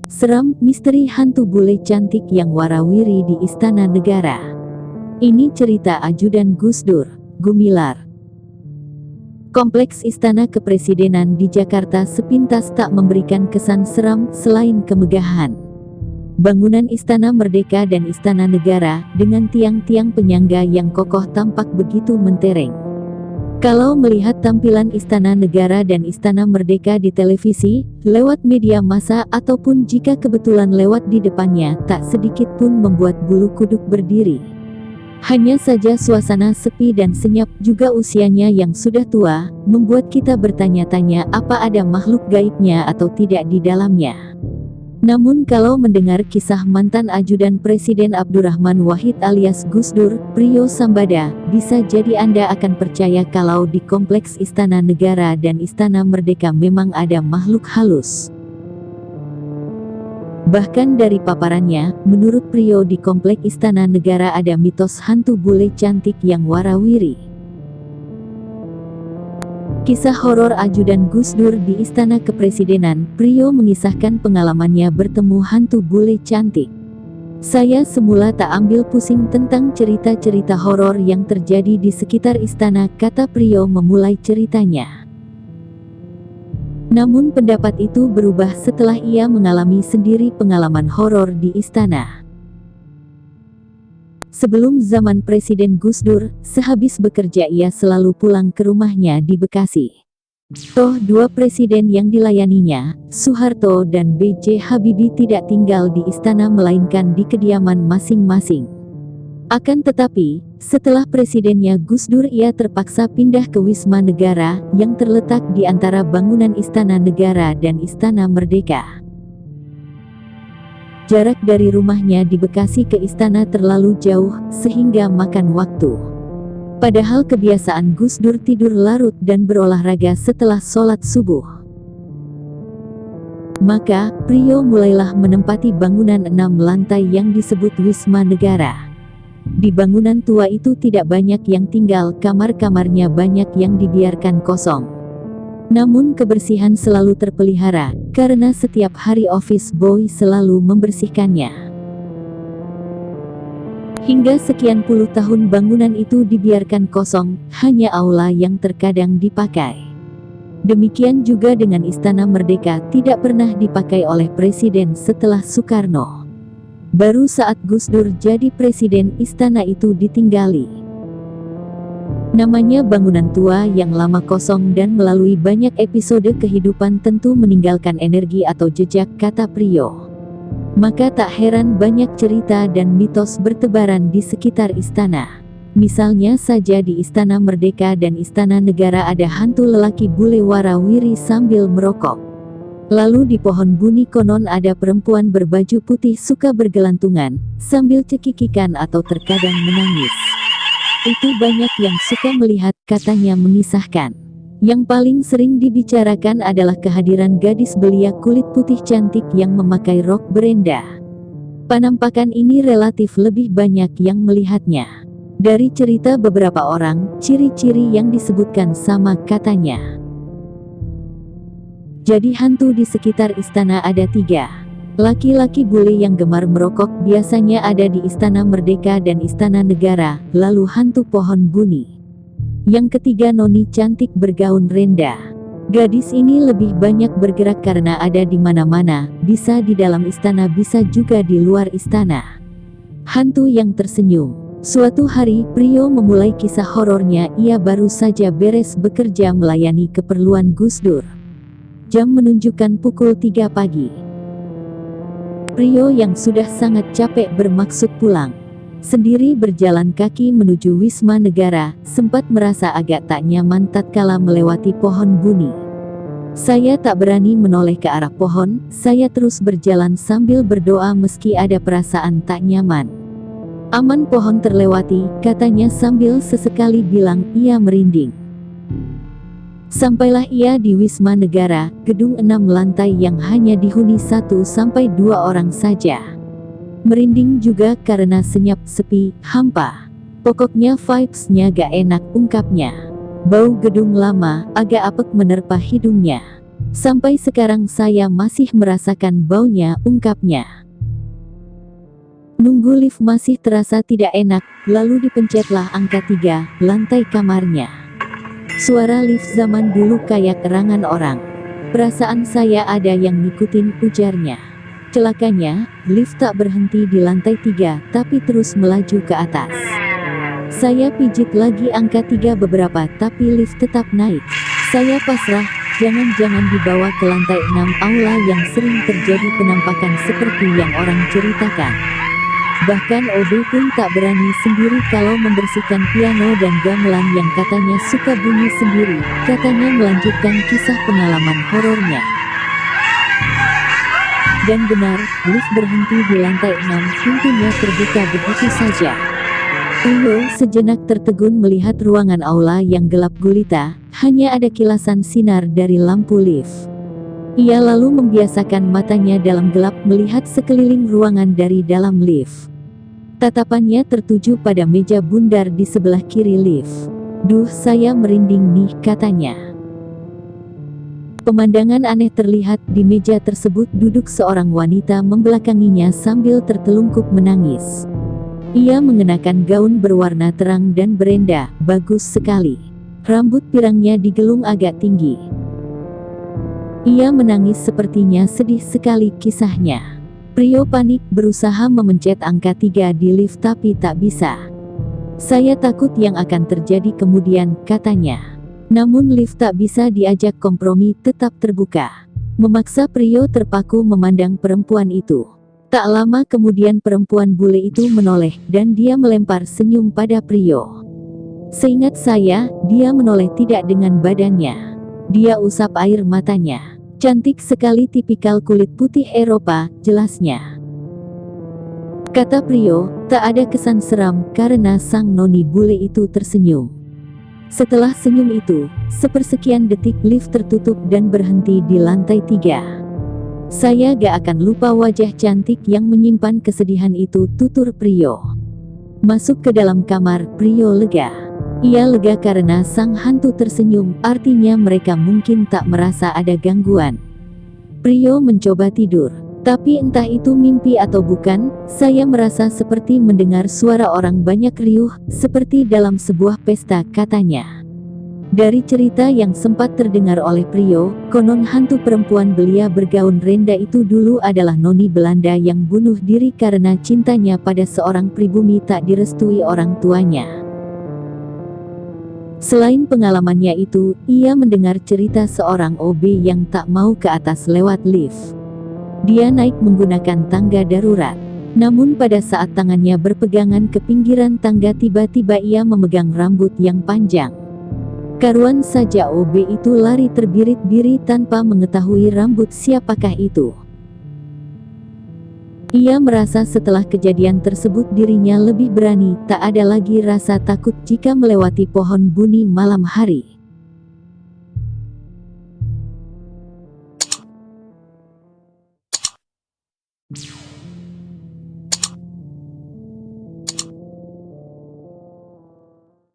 Seram, misteri hantu bule cantik yang warawiri di Istana Negara. Ini cerita ajudan Gus Dur, Gumilar. Kompleks Istana Kepresidenan di Jakarta sepintas tak memberikan kesan seram selain kemegahan. Bangunan Istana Merdeka dan Istana Negara dengan tiang-tiang penyangga yang kokoh tampak begitu mentereng. Kalau melihat tampilan Istana Negara dan Istana Merdeka di televisi, lewat media massa ataupun jika kebetulan lewat di depannya, tak sedikit pun membuat bulu kuduk berdiri. Hanya saja suasana sepi dan senyap, juga usianya yang sudah tua, membuat kita bertanya-tanya apa ada makhluk gaibnya atau tidak di dalamnya. Namun kalau mendengar kisah mantan ajudan Presiden Abdurrahman Wahid alias Gus Dur, Priyo Sambada, bisa jadi Anda akan percaya kalau di Kompleks Istana Negara dan Istana Merdeka memang ada makhluk halus. Bahkan dari paparannya, menurut Priyo di Kompleks Istana Negara ada mitos hantu bule cantik yang warawiri. Kisah horor ajudan Gus Dur di Istana Kepresidenan, Priyo mengisahkan pengalamannya bertemu hantu bule cantik. Saya semula tak ambil pusing tentang cerita-cerita horor yang terjadi di sekitar istana, kata Priyo memulai ceritanya. Namun pendapat itu berubah setelah ia mengalami sendiri pengalaman horor di istana. Sebelum zaman Presiden Gus Dur, sehabis bekerja ia selalu pulang ke rumahnya di Bekasi. Dua presiden yang dilayaninya, Soeharto dan B.J. Habibie tidak tinggal di istana melainkan di kediaman masing-masing. Akan tetapi, setelah presidennya Gus Dur ia terpaksa pindah ke Wisma Negara yang terletak di antara bangunan Istana Negara dan Istana Merdeka. Jarak dari rumahnya di Bekasi ke istana terlalu jauh, sehingga makan waktu. Padahal kebiasaan Gus Dur tidur larut dan berolahraga setelah sholat subuh. Maka, Priyo mulailah menempati bangunan 6 lantai yang disebut Wisma Negara. Di bangunan tua itu tidak banyak yang tinggal, kamar-kamarnya banyak yang dibiarkan kosong. Namun kebersihan selalu terpelihara, karena setiap hari office boy selalu membersihkannya. Hingga sekian puluh tahun bangunan itu dibiarkan kosong, hanya aula yang terkadang dipakai. Demikian juga dengan Istana Merdeka, tidak pernah dipakai oleh presiden setelah Soekarno. Baru saat Gus Dur jadi presiden, istana itu ditinggali. Namanya bangunan tua yang lama kosong dan melalui banyak episode kehidupan tentu meninggalkan energi atau jejak, kata Priyo. Maka tak heran banyak cerita dan mitos bertebaran di sekitar istana. Misalnya saja di Istana Merdeka dan Istana Negara ada hantu lelaki bule warawiri sambil merokok. Lalu di Pohon Buni konon ada perempuan berbaju putih suka bergelantungan, sambil cekikikan atau terkadang menangis. Itu banyak yang suka melihat, katanya mengisahkan. Yang paling sering dibicarakan adalah kehadiran gadis belia kulit putih cantik yang memakai rok berenda. Penampakan ini relatif lebih banyak yang melihatnya. Dari cerita beberapa orang, ciri-ciri yang disebutkan sama, katanya. Jadi hantu di sekitar istana ada 3. Laki-laki bule yang gemar merokok biasanya ada di Istana Merdeka dan Istana Negara, lalu hantu Pohon Buni. Yang ketiga noni cantik bergaun renda. Gadis ini lebih banyak bergerak karena ada di mana-mana, bisa di dalam istana bisa juga di luar istana. Hantu yang tersenyum. Suatu hari, Priyo memulai kisah horornya, ia baru saja beres bekerja melayani keperluan Gus Dur. Jam menunjukkan pukul 3 pagi. Priyo yang sudah sangat capek bermaksud pulang. Sendiri berjalan kaki menuju Wisma Negara, sempat merasa agak tak nyaman tatkala melewati Pohon Buni. Saya tak berani menoleh ke arah pohon, saya terus berjalan sambil berdoa meski ada perasaan tak nyaman. Aman pohon terlewati, katanya sambil sesekali bilang, ia merinding. Sampailah ia di Wisma Negara, gedung 6 lantai yang hanya dihuni 1-2 orang saja. Merinding juga karena senyap, sepi, hampa. Pokoknya vibes-nya gak enak, ungkapnya. Bau gedung lama, agak apek menerpa hidungnya. Sampai sekarang saya masih merasakan baunya, ungkapnya. Nunggu lift masih terasa tidak enak, lalu dipencetlah angka 3, lantai kamarnya. Suara lift zaman dulu kayak erangan orang. Perasaan saya ada yang ngikutin, ujarnya. Celakanya, lift tak berhenti di lantai 3, tapi terus melaju ke atas. Saya pijit lagi angka 3 beberapa, tapi lift tetap naik. Saya pasrah, jangan-jangan dibawa ke lantai 6 aula yang sering terjadi penampakan seperti yang orang ceritakan. Bahkan OB pun tak berani sendiri kalau membersihkan piano dan gamelan yang katanya suka bunyi sendiri. Katanya melanjutkan kisah pengalaman horornya. Dan benar, lift berhenti di lantai 6, pintunya terbuka begitu saja. Prio sejenak tertegun melihat ruangan aula yang gelap gulita, hanya ada kilasan sinar dari lampu lift. Ia lalu membiasakan matanya dalam gelap melihat sekeliling ruangan dari dalam lift. Tatapannya tertuju pada meja bundar di sebelah kiri lift. "Duh, saya merinding nih," katanya. Pemandangan aneh terlihat di meja tersebut, duduk seorang wanita membelakanginya sambil tertelungkup menangis. Ia mengenakan gaun berwarna terang dan berenda, bagus sekali. Rambut pirangnya digelung agak tinggi. Ia menangis, sepertinya sedih sekali, kisahnya. Prio panik berusaha memencet angka 3 di lift tapi tak bisa. "Saya takut yang akan terjadi kemudian," katanya. Namun lift tak bisa diajak kompromi, tetap terbuka. Memaksa Prio terpaku memandang perempuan itu. Tak lama kemudian perempuan bule itu menoleh, dan dia melempar senyum pada Prio. "Seingat saya, dia menoleh tidak dengan badannya. Dia usap air matanya. Cantik sekali, tipikal kulit putih Eropa," jelasnya. Kata Prio, tak ada kesan seram karena sang noni bule itu tersenyum. Setelah senyum itu, sepersekian detik lift tertutup dan berhenti di lantai 3. "Saya gak akan lupa wajah cantik yang menyimpan kesedihan itu," tutur Prio. Masuk ke dalam kamar, Prio lega. Ia lega karena sang hantu tersenyum, artinya mereka mungkin tak merasa ada gangguan. Prio mencoba tidur, tapi entah itu mimpi atau bukan, saya merasa seperti mendengar suara orang banyak riuh, seperti dalam sebuah pesta, katanya. Dari cerita yang sempat terdengar oleh Prio, konon hantu perempuan belia bergaun renda itu dulu adalah noni Belanda yang bunuh diri karena cintanya pada seorang pribumi tak direstui orang tuanya. Selain pengalamannya itu, ia mendengar cerita seorang OB yang tak mau ke atas lewat lift. Dia naik menggunakan tangga darurat. Namun pada saat tangannya berpegangan ke pinggiran tangga, tiba-tiba ia memegang rambut yang panjang. Karuan saja OB itu lari terbirit-birit tanpa mengetahui rambut siapakah itu. Ia merasa setelah kejadian tersebut dirinya lebih berani, tak ada lagi rasa takut jika melewati pohon buni malam hari.